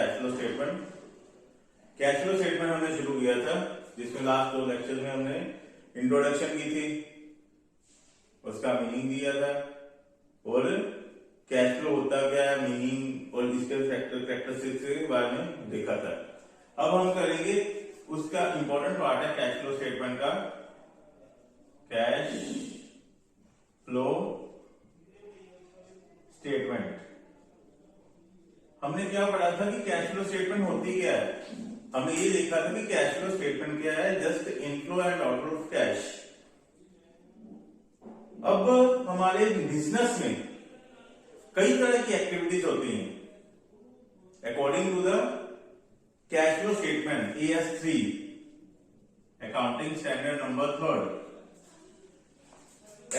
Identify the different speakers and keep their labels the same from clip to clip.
Speaker 1: Cash flow statement. Cash flow statement हमने शुरू किया था, जिसमें लास्ट 2 लेक्चर में हमने इंट्रोडक्शन की थी, उसका मीनिंग दिया था और कैश फ्लो होता क्या है, मीनिंग और इसके कैरेक्टरिस्टिक्स के बारे में देखा था। अब हम करेंगे उसका इंपॉर्टेंट पार्ट है कैश फ्लो स्टेटमेंट का, कैश फ्लो स्टेटमेंट। हमने क्या पढ़ा था कि कैश फ्लो स्टेटमेंट होती क्या है। हमने ये देखा था कि कैश फ्लो स्टेटमेंट क्या है, just inflow and outflow of cash. अब हमारे बिजनेस में कई तरह की एक्टिविटीज होती हैं। According to the cash flow statement AS3 accounting standard number 3,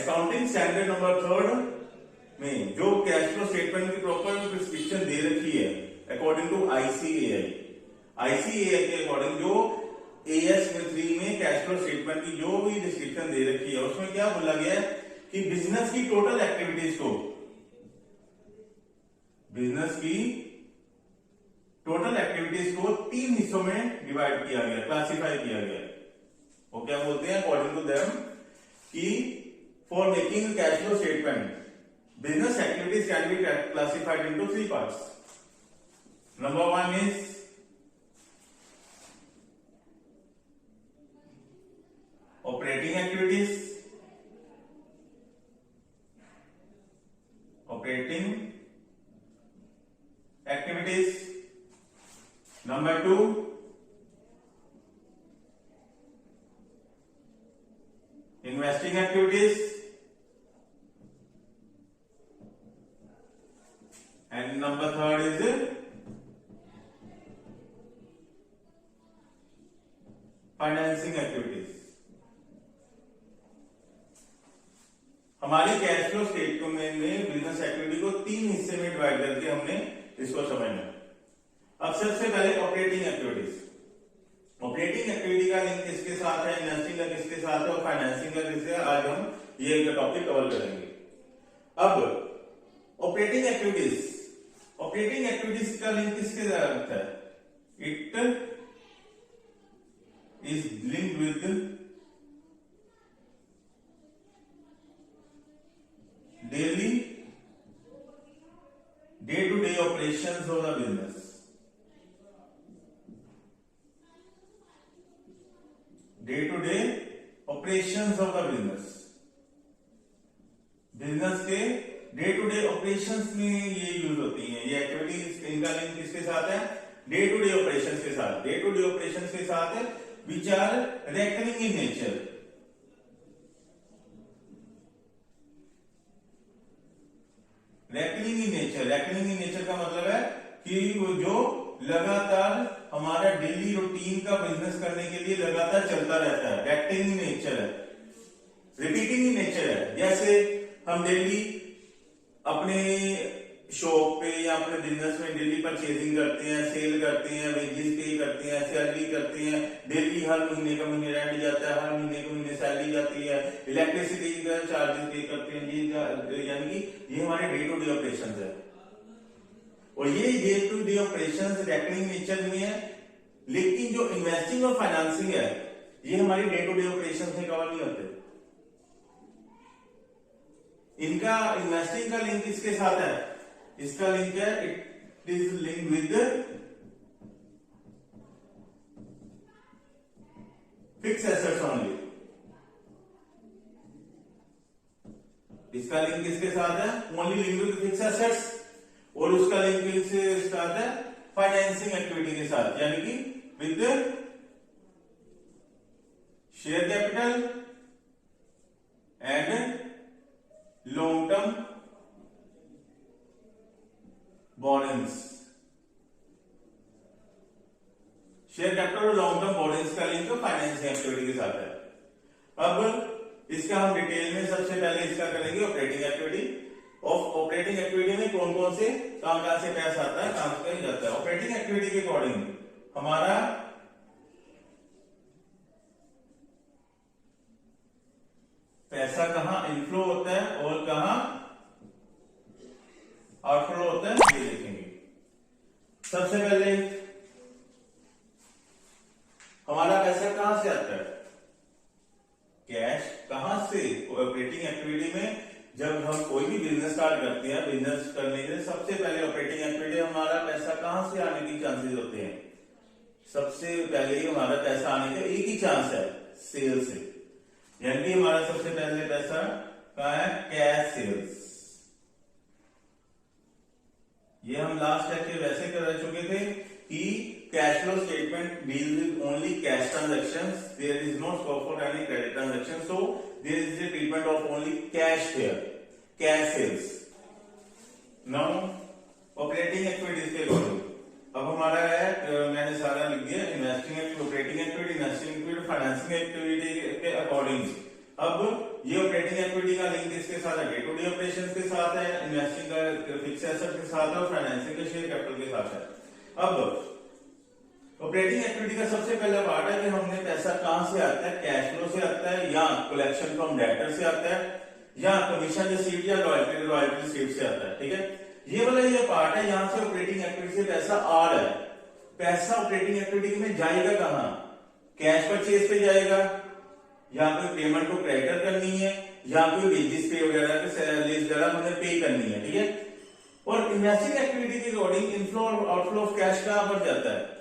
Speaker 1: accounting standard number 3 में जो कैश फ्लो स्टेटमेंट की प्रॉपर प्रिस्क्रिप्शन दे रखी है अकॉर्डिंग टू ICAI के अकॉर्डिंग जो AS3 में कैश फ्लो स्टेटमेंट की जो भी डिस्क्रिप्शन दे रखी है, उसमें क्या बोला गया है कि बिजनेस की टोटल एक्टिविटीज को, बिजनेस की टोटल एक्टिविटीज को 3 हिस्सों में डिवाइड किया गया, क्लासिफाई किया गया। वो क्या बोलते हैं अकॉर्डिंग टू देम कि for making cash flow statement business activities can be classified into 3 parts. Number 1 is operating activities. Number 2, investing activities. And number 3 is financing activities. हमारी कैश फ्लो स्टेटमेंट में business activity को 3 हिस्से में divide करके हमने इसको समझना। अब सबसे पहले ऑपरेटिंग एक्टिविटीज। ऑपरेटिंग एक्टिविटी का लिंक किसके साथ है, इन्वेस्टिंग का किसके साथ है और फाइनेंसिंग का किसके, आज हम ये टॉपिक कवर करेंगे। अब ऑपरेटिंग एक्टिविटीज, ऑपरेटिंग एक्टिविटीज का लिंक किसके साथ है, it is linked with daily day to day operations of the business. Day to day operations of the business, business के डे टू डे ऑपरेशंस में ये use होती हैं ये एक्टिविटीज। इनका लिंक किसके साथ है, डे टू डे ऑपरेशंस के साथ। डे टू डे ऑपरेशंस के साथ है which are recurring in nature. Recurring in nature, recurring in nature का मतलब है कि वो जो लगातार हमारा डेली रूटीन का बिजनेस करने के लिए लगातार चलता रहता है, रेकरिंग इन नेचर है, रिपीटिंग इन नेचर है। जैसे हम डेली अपने शॉप पे या अपने बिजनेस में डेली परचेजिंग करते हैं, सेल करते हैं, वेजेस पे करते हैं, सैलरी करते हैं, डेली हर महीने का महीने रेंट जाता है, हर महीने का महीने सैलरी जाती है, इलेक्ट्रिसिटी का चार्जेस पे करते हैं, ये यानी कि ये हमारे डे टू डे ऑपरेशन है। और ये day to day operation recurring nature में है, लेकिन जो इन्वेस्टिंग और फाइनेंसिंग है ये हमारी डे टू डे ऑपरेशन में कवर नहीं होते। इनका इन्वेस्टिंग का लिंक किसके साथ है, इसका लिंक है, it is link with fix assets only. इसका लिंक किसके साथ है, only link with fix assets. और उसका लिंक किसके साथ है, फाइनेंसिंग एक्टिविटी के साथ, यानी कि with share capital and long term boranes. Share capital और लॉन्ग टर्म बोरेंस का लिंक फाइनेंसिंग एक्टिविटी के साथ है। अब इसका हम डिटेल में सबसे पहले इसका करेंगे ऑपरेटिंग एक्टिविटी। ऑपरेटिंग एक्टिविटी में कौन कौन से कहां से पैसा आता है, कहां से जाता है। ऑपरेटिंग एक्टिविटी के अकॉर्डिंग हमारा पैसा कहां इनफ्लो होता है और कहां आउटफ्लो होता है, ये देखेंगे। सबसे पहले हमारा पैसा कहां से आता है? कैश कहां से? ऑपरेटिंग एक्टिविटी में जब हम कोई भी बिजनेस स्टार्ट करते हैं, बिजनेस करने के लिए सबसे पहले ऑपरेटिंग एक्टिविटी हमारा पैसा कहां से आने की चांसेस होते हैं? सबसे पहले हमारा पैसा आने का एक ही चांस है, सेल से। यानी कि हमारा सबसे पहले पैसा कहां है? Cash sales. ये हम लास्ट लेक्चर वैसे कर चुके थे कि cash flow statement deal with only cash transactions, there is no scope for any credit transaction, so there is the treatment of only cash here, cash sales. Now operating activities के according अब हमारा है, मैंने सारा लिख दिया, investing activity, operating activity, investing activity, financing activity के according. अब ये ऑपरेटिंग एक्टिविटी का लिंक इसके साथ है, डे टू डे ऑपरेशंस के साथ है, इन्वेस्टिंग का फिक्स एसेट के साथ है और फाइनेंसिंग का शेयर कैपिटल के साथ है। अब ऑपरेटिंग एक्टिविटी का सबसे पहला पार्ट है कि हमने पैसा कहां से आता है? कैश फ्लो से आता है, या कलेक्शन फ्रॉम डेटर से आता है, या कमीशन रिसीव्ड या रॉयल्टी रिसीव्ड से आता है। ठीक है, ये वाला ये पार्ट है, यहां से ऑपरेटिंग एक्टिविटी से पैसा आ रहा है। पैसा ऑपरेटिंग एक्टिविटी में जाएगा कहां? कैश परचेज पे जाएगा, या कोई पेमेंट को क्रेडिटर करनी है, या कोई वेजेस पे वगैरह सैलरीज वगैरह हमें पे करनी है। ठीक है, और इन्वेस्टिंग एक्टिविटी के अकॉर्डिंग इनफ्लो और आउटफ्लो ऑफ कैश कहां पर जाता है?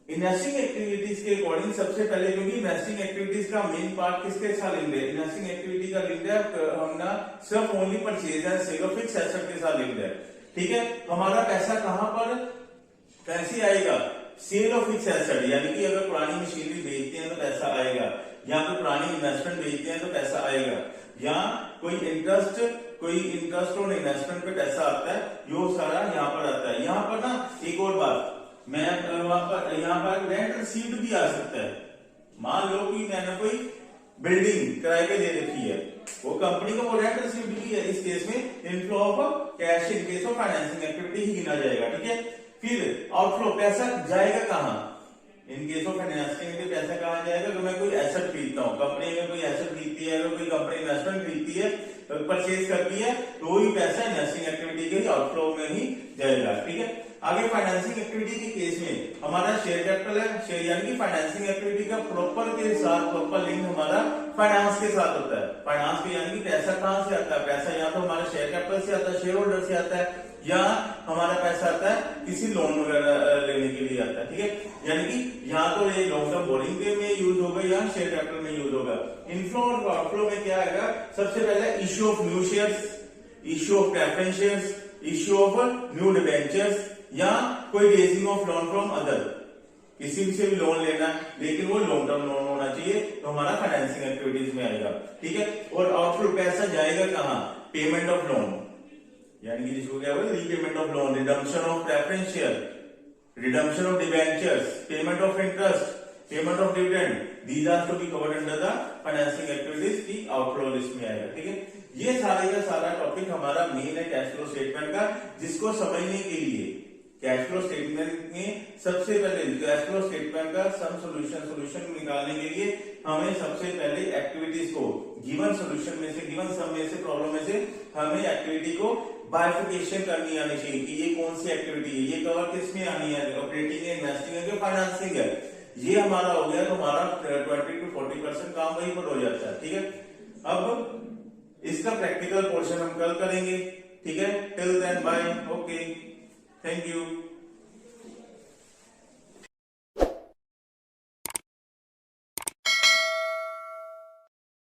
Speaker 1: इन्वेस्टिंग एक्टिविटीज के अकॉर्डिंग सबसे पहले, क्योंकि इन्वेस्टिंग एक्टिविटीज का मेन पार्ट किसके साथ लिंक है? इन्वेस्टिंग एक्टिविटी का लिंक है हमने सिर्फ only purchase and sale of fix asset के साथ लिंक है। ठीक है, हमारा पैसा कहां पर कैसे आएगा? सेल ऑफ फिक्स एसेट, यानी कि अगर पुरानी मशीनरी बेचते हैं तो पैसा आएगा, या कोई पुरानी इन्वेस्टमेंट बेचते हैं तो पैसा आएगा, या कोई इंटरेस्ट और इन्वेस्टमेंट पे पैसा आता है, यो सारा यहाँ पर आता है। यहाँ पर ना एक और बात, मैं यहाँ पर रेंट रिसीव्ड भी आ सकता है। मान लो कि मैंने कोई बिल्डिंग किराए पे दे रखी है, वो कंपनी को वो रेंट रिसीव्ड भी है, इस केस में inflow of cash in case of financing activity ही गिना जाएगा। ठीक है, फिर आउटफ्लो पैसा जाएगा कहां? इन केस ऑफ फाइनेंसिंग में पैसा कहां जाएगा? अगर मैं कोई एसेट खरीदता हूं, कंपनी में कोई एसेट खरीदती है, अगर कोई कंपनी इन्वेस्टमेंट खरीदती है, परचेज करती है, तो वही पैसा इन्वेस्टिंग एक्टिविटी के आउटफ्लो में ही जाएगा। ठीक है, आगे फाइनेंसिंग एक्टिविटी के केस में हमारा शेयर कैपिटल है, शेयर यानी कि फाइनेंसिंग एक्टिविटी का प्रॉपर लिंक हमारा फाइनेंस के साथ होता है। फाइनेंस पे यानी कि पैसा कहां से आता है? पैसा या तो हमारा शेयर कैपिटल से आता है, शेयर होल्डर से आता है, या हमारा पैसा आता है किसी लोन वगैरह लेने के लिए आता है। ठीक है, यानी कि यहाँ तो ये लॉन्ग टर्म बोरिंग में यूज होगा या शेयर कैपिटल में यूज होगा। इनफ्लो और आउटफ्लो में क्या आएगा? सबसे पहले issue of new shares, issue of preference shares, issue of new debentures, या कोई raising of loan from other, किसी से भी लोन लेना है लेकिन वो लॉन्ग टर्म लोन होना चाहिए, तो हमारा फाइनेंसिंग एक्टिविटीज में आएगा। ठीक है, और आउटफ्लो पैसा जाएगा कहां? पेमेंट ऑफ लोन, यानी कि जिसको क्या बोले repayment of loan, redemption of preference share, redemption of debentures, payment of interest, payment of dividend, these are to be covered under the financing activities की आउटफ्लो लिस्ट में आएगा। ठीक है, ये सारे का सारा टॉपिक हमारा मेन है कैश फ्लो स्टेटमेंट का, जिसको समझने के लिए कैश फ्लो स्टेटमेंट में सबसे पहले कैश फ्लो स्टेटमेंट का सम सोल्यूशन निकालने के लिए हमें सबसे पहले एक्टिविटीज को गिवन सोल्यूशन में से, गिवन सम में से, प्रॉब्लम में से हमें एक्टिविटी को बाइफिकेशन करनी आनी चाहिए कि ये कौन सी एक्टिविटी है, ये कवर किस में आनी है, ऑपरेटिंग है, इन्वेस्टिंग है, फाइनेंसिंग है। ये हमारा हो गया तो हमारा 20 to 40% काम वहीं पर हो जाता है। ठीक है, अब इसका प्रैक्टिकल पोर्शन हम कल करेंगे। ठीक है, till then bye, okay, thank you.